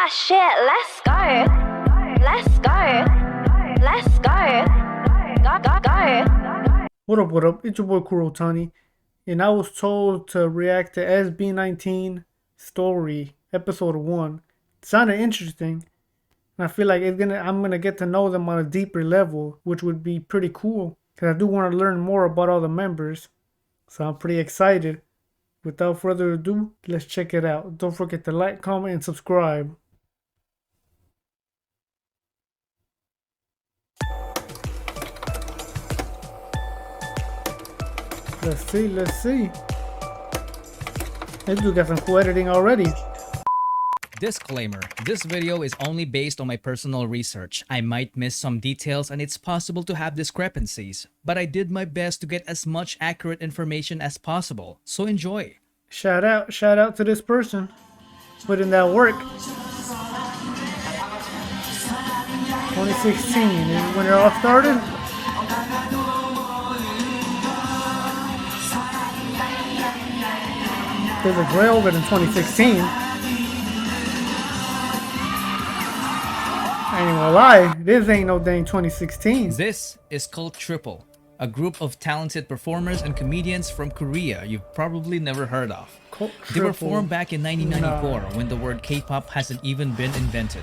Ah shit, let's go. Let's go. Let's go. Go. What up? It's your boy Kurotani, and I was told to react to SB19 story, episode 1. It sounded interesting, and I feel like I'm gonna get to know them on a deeper level, which would be pretty cool, because I do want to learn more about all the members. So I'm pretty excited. Without further ado, let's check it out. Don't forget to like, comment, and subscribe. Let's see. This dude got some cool editing already. Disclaimer, this video is only based on my personal research. I might miss some details and it's possible to have discrepancies, but I did my best to get as much accurate information as possible, so enjoy. Shout out to this person. Put in that work. 2016 is when it all started. There's a gray over in 2016. I ain't gonna lie, this ain't no dang 2016. This is called Triple, a group of talented performers and comedians from Korea you've probably never heard of. They were formed back in 1994 when the word K-pop hasn't even been invented.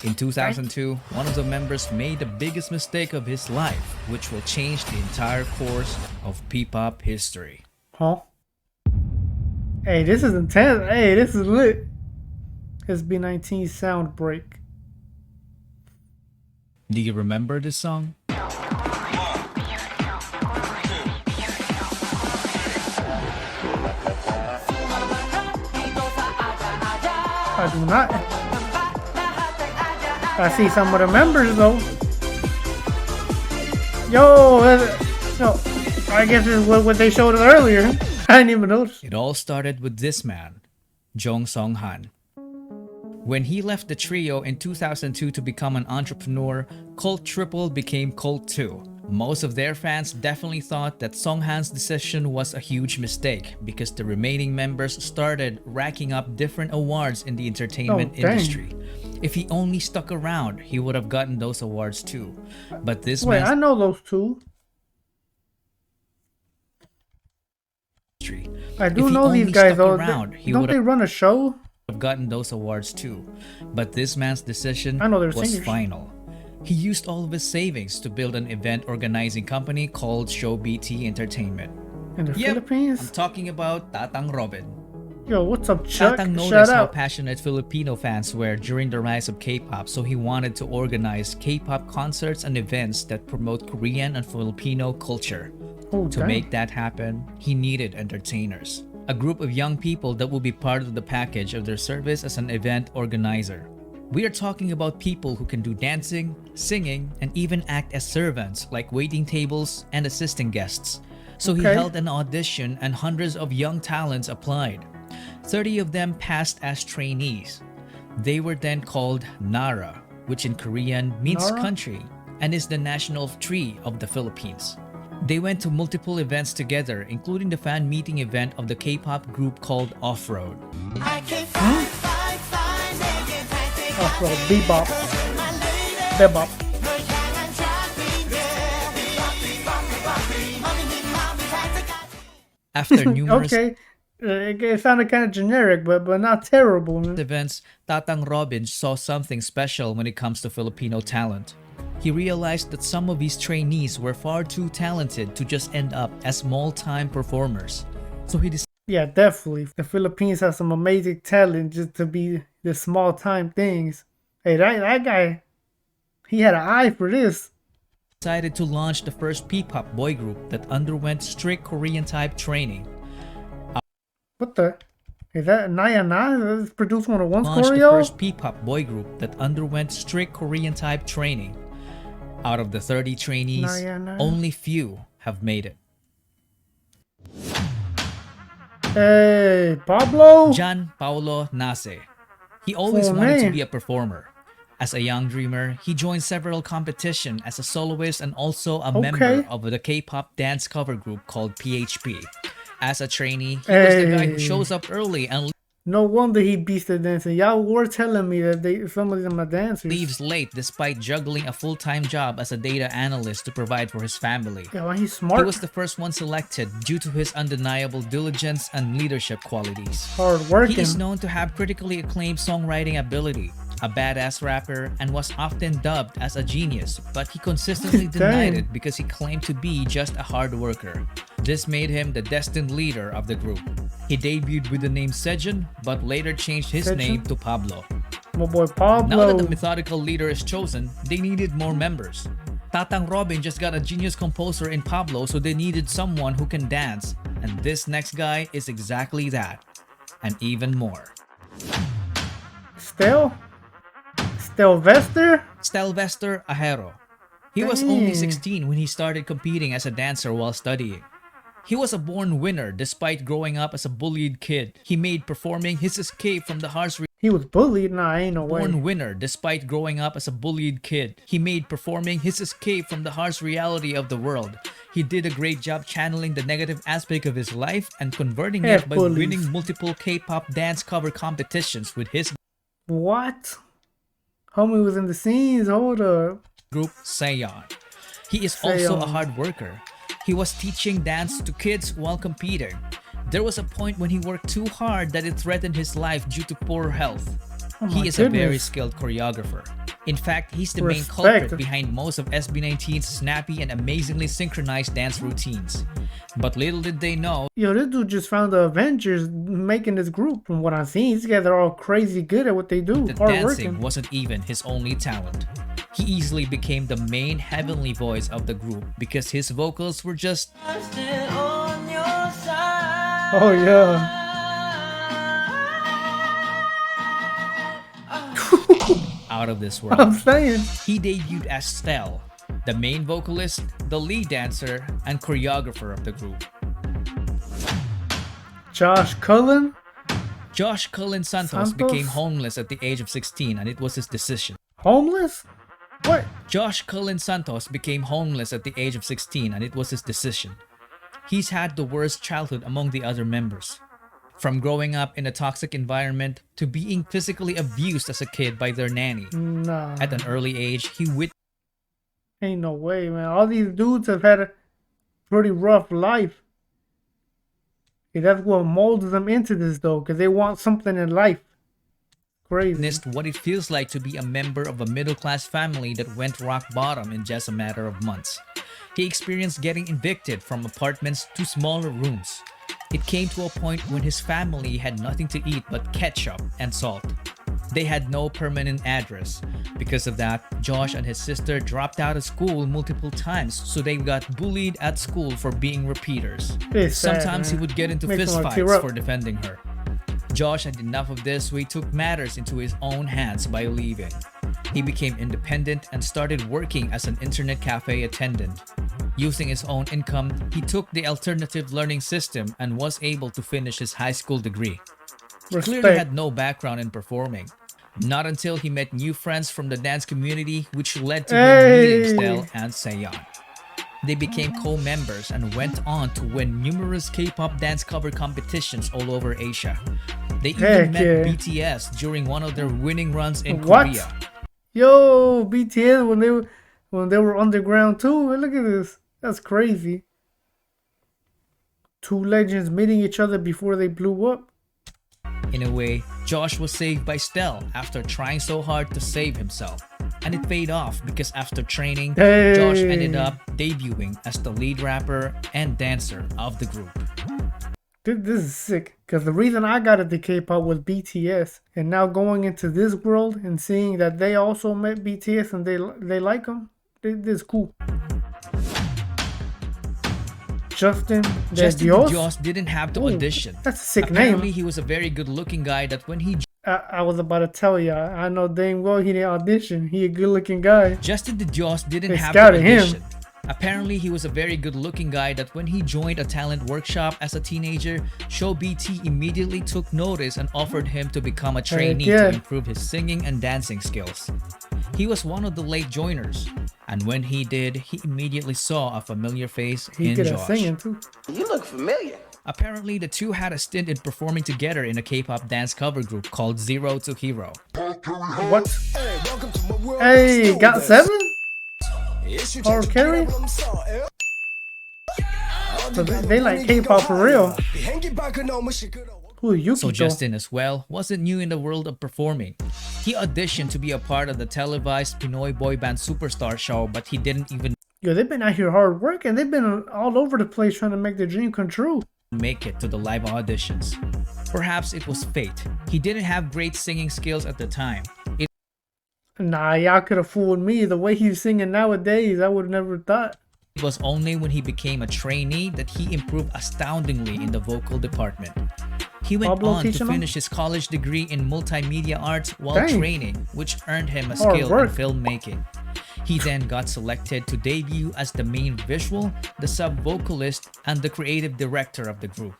In 2002, one of the members made the biggest mistake of his life, which will change the entire course of P-pop history. Huh? Hey, this is intense. Hey, this is lit. SB19 sound break. Do you remember this song? I do not. I see some of the members though. Yo, no, I guess this is what they showed us earlier. I didn't even notice. It all started with this man, Jong Song-han. When he left the trio in 2002 to become an entrepreneur, Cult Triple became Cult 2. Most of their fans definitely thought that Song-han's decision was a huge mistake because the remaining members started racking up different awards in the entertainment industry. If he only stuck around, he would have gotten those awards too. But this Wait, I know those two. I do know these guys though. Don't they run a show? Have gotten those awards too, but this man's decision was final. He used all of his savings to build an event organizing company called SB19 Entertainment. In the Philippines? I'm talking about Tatang Robin. Yo, what's up, Chuck? Tatang noticed how passionate Filipino fans were during the rise of K-pop, so he wanted to organize K-pop concerts and events that promote Korean and Filipino culture. To make that happen, he needed entertainers. A group of young people that will be part of the package of their service as an event organizer. We are talking about people who can do dancing, singing, and even act as servants like waiting tables and assisting guests. So he held an audition and hundreds of young talents applied. 30 of them passed as trainees. They were then called Nara, which in Korean means country and is the national tree of the Philippines. They went to multiple events together, including the fan meeting event of the K-pop group called Off-Road. Off-Road, Bebop. Bebop. After numerous it sounded kind of generic, but not terrible. events, Tatang Robin saw something special when it comes to Filipino talent. He realized that some of his trainees were far too talented to just end up as small-time performers. So he decided, yeah, definitely. The Philippines has some amazing talent just to be the small-time things. Hey, that guy, he had an eye for this. Decided to launch the first P-pop boy group that underwent strict Korean-type training. What the? Is that Naya Na? Is this produced 101's Launched choreo? the first P-pop boy group that underwent strict Korean-type training. Out of the 30 trainees, only few have made it. Hey, Pablo? Jan Paulo Nase. He always wanted to be a performer. As a young dreamer, he joined several competitions as a soloist and also a member of the K-pop dance cover group called PHP. As a trainee, he was the guy who shows up early and No wonder he beats the dancing. Y'all were telling me that some of them are dancers. Leaves late despite juggling a full-time job as a data analyst to provide for his family. Yeah, well, he's smart. He was the first one selected due to his undeniable diligence and leadership qualities. Hard working. He is known to have critically acclaimed songwriting ability, a badass rapper, and was often dubbed as a genius, but he consistently denied it because he claimed to be just a hard worker. This made him the destined leader of the group. He debuted with the name Sejun, but later changed his name to Pablo. My boy Pablo. Now that the methodical leader is chosen, they needed more members. Tatang Robin just got a genius composer in Pablo, so they needed someone who can dance. And this next guy is exactly that. And even more. Stelvester Ahero. He was only 16 when he started competing as a dancer while studying. He was a born winner despite growing up as a bullied kid. He made performing his escape from the harsh He was bullied? Nah, ain't no way. Born winner despite growing up as a bullied kid. He made performing his escape from the harsh reality of the world. He did a great job channeling the negative aspect of his life and converting it by winning multiple K-pop dance cover competitions with his What? Homie was in the scenes, hold up. Group Sayon. He is also a hard worker. He was teaching dance to kids while competing. There was a point when he worked too hard that it threatened his life due to poor health. He is a very skilled choreographer. In fact, he's the main culprit behind most of SB19's snappy and amazingly synchronized dance routines. But little did they know, yo, this dude just found the Avengers making this group. From what I've seen, these guys are all crazy good at what they do. that dancing wasn't even his only talent. He easily became the main heavenly voice of the group because his vocals were just oh yeah. out of this world. I'm saying. He debuted as Stel, the main vocalist, the lead dancer, and choreographer of the group. Josh Cullen Santos became homeless at the age of 16, and it was his decision. Homeless? What? Josh Cullen Santos became homeless at the age of 16, and it was his decision. He's had the worst childhood among the other members. From growing up in a toxic environment to being physically abused as a kid by their nanny. Nah. At an early age, Ain't no way, man. All these dudes have had a pretty rough life. Yeah, that's what molds them into this, though, because they want something in life. Crazy. Witnessed what it feels like to be a member of a middle-class family that went rock bottom in just a matter of months. He experienced getting evicted from apartments to smaller rooms. It came to a point when his family had nothing to eat but ketchup and salt. They had no permanent address. Because of that, Josh and his sister dropped out of school multiple times, so they got bullied at school for being repeaters. Sometimes he would get into fistfights for defending her. Josh had enough of this, so he took matters into his own hands by leaving. He became independent and started working as an internet cafe attendant. Using his own income, he took the alternative learning system and was able to finish his high school degree. He clearly had no background in performing. Not until he met new friends from the dance community, which led to him meeting Stel and Sayon. They became co-members and went on to win numerous K-pop dance cover competitions all over Asia. They even met BTS during one of their winning runs in Korea. Yo, BTS when they were underground too. Look at this. That's crazy. Two legends meeting each other before they blew up. In a way, Josh was saved by Stel after trying so hard to save himself. And it paid off because after training, Josh ended up debuting as the lead rapper and dancer of the group. This is sick, because the reason I got into K-pop was BTS, and now going into this world and seeing that they also met BTS and they like them, this is cool. Justin Dios didn't have to audition. That's a sick Apparently, name. he was a very good-looking guy that when he... I was about to tell you, I know dang well he didn't audition. He a good-looking guy. Justin Dios didn't have to audition. Apparently, he was a very good-looking guy that when he joined a talent workshop as a teenager, Show BT immediately took notice and offered him to become a trainee to improve his singing and dancing skills. He was one of the late joiners, and when he did, he immediately saw a familiar face in Josh. Singing too. You look familiar. Apparently, the two had a stint in performing together in a K-pop dance cover group called Zero to Hero. What? Hey, got 7? Or carry? So they like K-pop for real. Who is Yuki? So Justin as well wasn't new in the world of performing. He auditioned to be a part of the televised Pinoy boy band Superstar show, but he didn't even Yo, they've been out here hard working. They've been all over the place trying to make their dream come true. make it to the live auditions. Perhaps it was fate. He didn't have great singing skills at the time. Nah, y'all could have fooled me. The way he's singing nowadays, I would have never thought. It was only when he became a trainee that he improved astoundingly in the vocal department. He went Pablo on to teaching him? finish his college degree in multimedia arts while Dang. training, which earned him a Hard skill work. in filmmaking. He then got selected to debut as the main visual, the sub-vocalist, and the creative director of the group.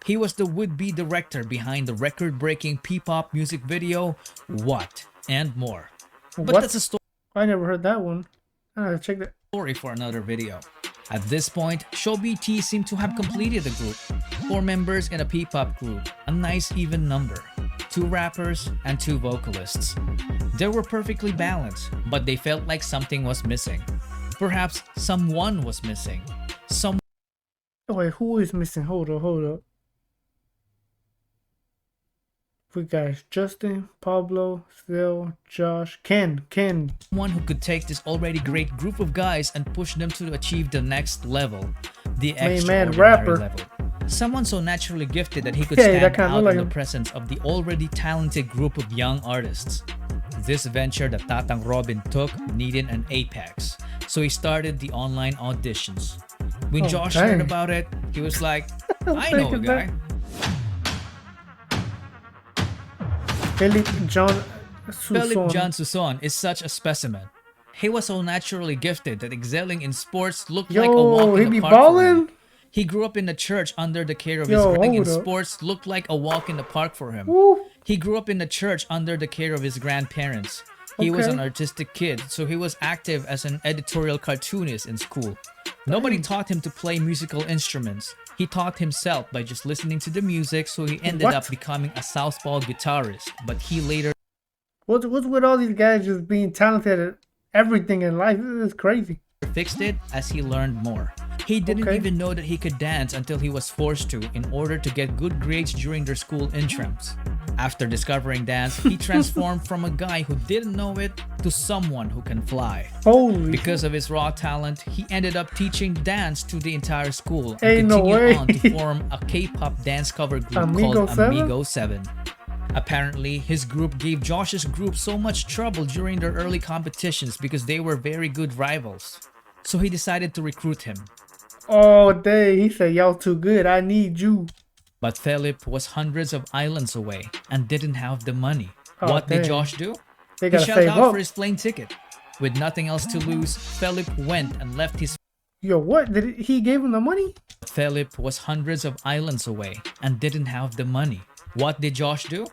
He was the would-be director behind the record-breaking P-pop music video, What, and more. But What? that's a I never heard that one. I gotta check that. story for another video. At this point, SB19 seemed to have completed the group. 4 members in a P-pop group, a nice even number. 2 rappers and 2 vocalists. They were perfectly balanced, but they felt like something was missing. Perhaps someone was missing. Oh wait, who is missing? Hold up. We got Justin, Pablo, Phil, Josh, Ken. Someone who could take this already great group of guys and push them to achieve the next level. The man, extraordinary rapper. level. Someone so naturally gifted that he could Yeah, that stand kinda out look like in the him. presence of the already talented group of young artists. This venture that Tatang Robin took needed an apex, so he started the online auditions. When Oh, Josh dang. heard about it, he was like, I know a Thinking guy. Philip John Philip Suson. John Suson is such a specimen. He was so naturally gifted that excelling in sports looked like a walk Yo, he in be the park for him. balling. He grew up in the church under the care of Yo, his grandparents, hold and up. sports looked like a walk in the park for him. Woo. He grew up in the church under the care of his grandparents. He was Okay. an artistic kid, so he was active as an editorial cartoonist in school. Nobody taught him to play musical instruments. He taught himself by just listening to the music, so he ended What? up becoming a southpaw guitarist. But he later What's with all these guys just being talented at everything in life? This is crazy. fixed it as he learned more. He didn't Okay. even know that he could dance until he was forced to in order to get good grades during their school intrams. After discovering dance, he transformed from a guy who didn't know it to someone who can fly. Holy. Because of his raw talent, he ended up teaching dance to the entire school and Ain't no continued way. on to form a K-pop dance cover group Amigo called 7? Amigo 7. Apparently, his group gave Josh's group so much trouble during their early competitions because they were very good rivals. So he decided to recruit him. All day he said, "Y'all too good. I need you." But Philip was hundreds of islands away and didn't have the money. Oh, What did dang. Josh do? They He gotta shelled save out up. for his plane ticket. With nothing else to lose, Philip went and left his Yo, what he gave him the money? Philip was hundreds of islands away and didn't have the money. What did Josh do?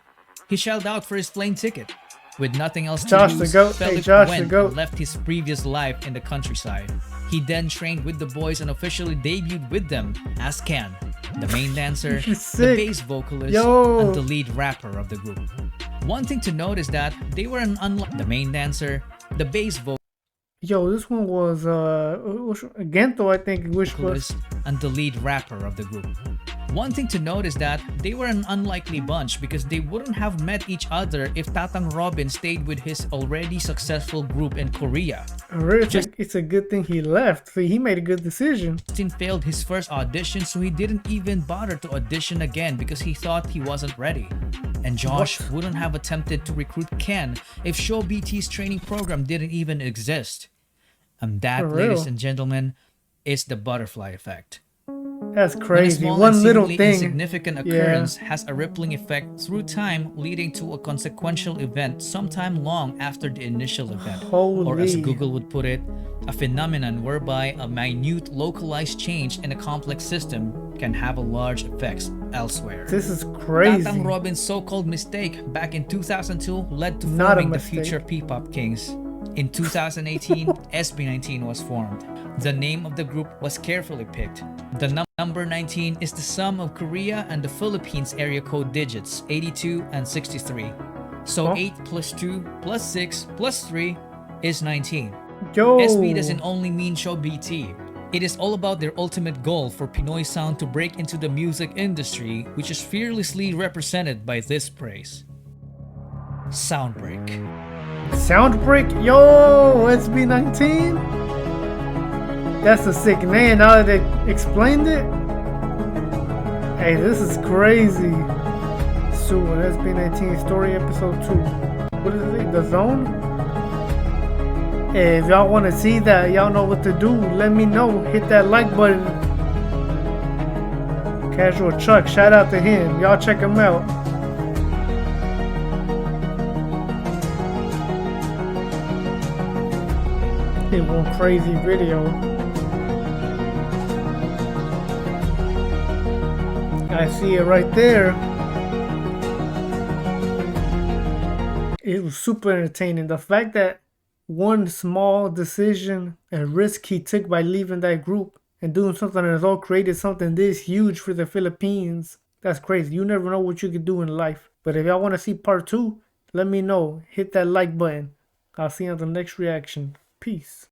He shelled out for his plane ticket. With nothing else to Josh the lose, goat. Hey, Philip Josh the went goat. and left his previous life in the countryside. He then trained with the boys and officially debuted with them as Ken, the main dancer, the Sick. bass vocalist, Yo. and the lead rapper of the group. One thing to note is that they were an unlike the main dancer, the bass Yo, this one was Gento, I think, which was. vocalist, and the lead rapper of the group. One thing to note is that they were an unlikely bunch because they wouldn't have met each other if Tatang Robin stayed with his already successful group in Korea. Really, it's a good thing he left. See, he made a good decision. Justin failed his first audition, so he didn't even bother to audition again because he thought he wasn't ready. And Josh What? wouldn't have attempted to recruit Ken if ShowBT's training program didn't even exist. And that, For real. ladies and gentlemen, is the butterfly effect. That's When a crazy. small One and little seemingly thing. insignificant occurrence has a rippling effect through time, leading to a consequential event sometime long after the initial event. Or as Holy. Google would put it, a phenomenon whereby a minute localized change in a complex system can have a large effects elsewhere. This is crazy. Tatang Robin's so-called mistake back in 2002 led to Not a forming the mistake. future P-pop kings. In 2018, SB19 was formed. The name of the group was carefully picked. The number 19 is the sum of Korea and the Philippines area code digits 82 and 63. So 8 plus 2 plus 6 plus 3 is 19. Yo. SB doesn't only mean show BT. It is all about their ultimate goal for Pinoy sound to break into the music industry, which is fearlessly represented by this praise. Soundbreak. Soundbreak? Yo, SB19? That's a sick name now that they explained it. Hey, this is crazy. Soon, SB19 Story Episode 2. What is it? The Zone? Hey, if y'all want to see that, y'all know what to do. Let me know. Hit that like button. Casual Chuck, shout out to him. Y'all check him out. It one crazy video. I see it right there. It was super entertaining. The fact that one small decision and risk he took by leaving that group and doing something that's all created something this huge for the Philippines. That's crazy. You never know what you can do in life. But if y'all want to see part 2, let me know. Hit that like button. I'll see you on the next reaction. Peace.